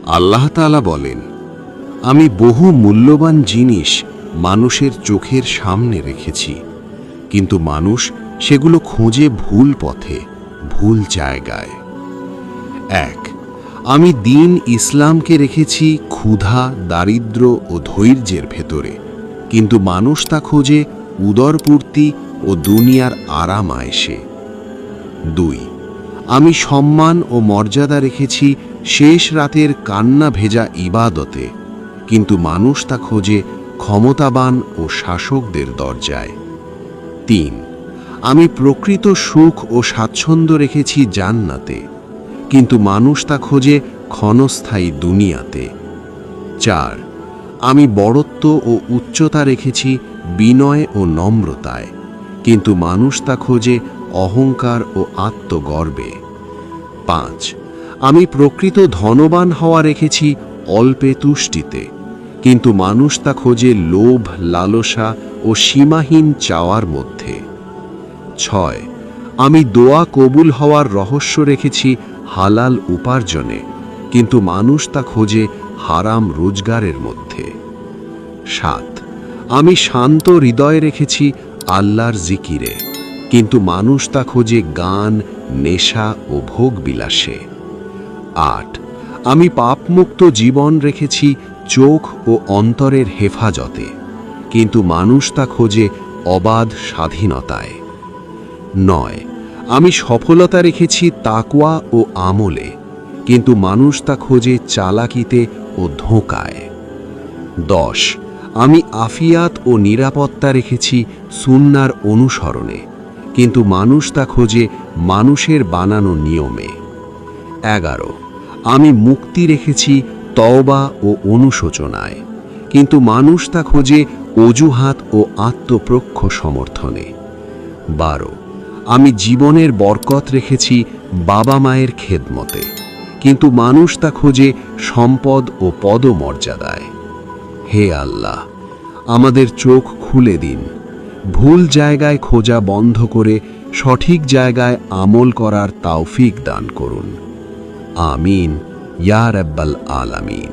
আল্লাহ তাআলা বলেন, আমি বহু মূল্যবান জিনিস মানুষের চোখের সামনে রেখেছি, কিন্তু মানুষ সেগুলো খোঁজে ভুল পথে, ভুল জায়গায়। 1, আমি দ্বীন ইসলামকে রেখেছি ক্ষুধা, দারিদ্র্য ও ধৈর্যের ভেতরে, কিন্তু মানুষ তা খোঁজে উদরপূর্তি ও দুনিয়ার আরাম আয়েশে। 2, আমি সম্মান ও মর্যাদা রেখেছি শেষ রাতের কান্না ভেজা ইবাদতে, কিন্তু মানুষ তা খোঁজে ক্ষমতাবান ও শাসকদের দরজায়। 3, আমি প্রকৃত সুখ ও স্বাচ্ছন্দ্য রেখেছি জান্নাতে, কিন্তু মানুষ তা খোঁজে ক্ষণস্থায়ী দুনিয়াতে। 4, আমি বড়ত্ব ও উচ্চতা রেখেছি বিনয় ও নম্রতায়, কিন্তু মানুষ তা খোঁজে অহংকার ও আত্মগর্বে। 5, আমি প্রকৃত ধনবান হওয়া রেখেছি অল্পে তুষ্টিতে, কিন্তু মানুষ তা খোঁজে লোভ, লালসা ও সীমাহীন চাওয়ার মধ্যে। 6, আমি দোয়া কবুল হওয়ার রহস্য রেখেছি হালাল উপার্জনে, কিন্তু মানুষ তা খোঁজে হারাম রোজগারের মধ্যে। 7, আমি শান্ত হৃদয় রেখেছি আল্লাহর জিকিরে, কিন্তু মানুষ তা খোঁজে গান, নেশা ও ভোগ বিলাসে। 8, আমি পাপমুক্ত জীবন রেখেছি চোখ ও অন্তরের হেফাজতে, কিন্তু মানুষ তা খোঁজে অবাধ স্বাধীনতায়। 9, আমি সফলতা রেখেছি তাকওয়া ও আমলে, কিন্তু মানুষ তা খোঁজে চালাকিতে ও ধোঁকায়। 10, আমি আফিয়াত ও নিরাপত্তা রেখেছি সুন্নাহর অনুসরণে, কিন্তু মানুষ তা খোঁজে মানুষের বানানো নিয়মে। 11, আমি মুক্তি রেখেছি তওবা ও অনুশোচনায়, কিন্তু মানুষ তা খোঁজে অজুহাত ও আত্মপ্রক্ষ সমর্থনে। 12, আমি জীবনের বরকত রেখেছি বাবা মায়ের খেদমতে, কিন্তু মানুষ তা খোঁজে সম্পদ ও পদমর্যাদায়। হে আল্লাহ, আমাদের চোখ খুলে দিন, ভুল জায়গায় খোঁজা বন্ধ করে সঠিক জায়গায় আমল করার তৌফিক দান করুন। আমিন ইয়া রাব্বাল আলামিন।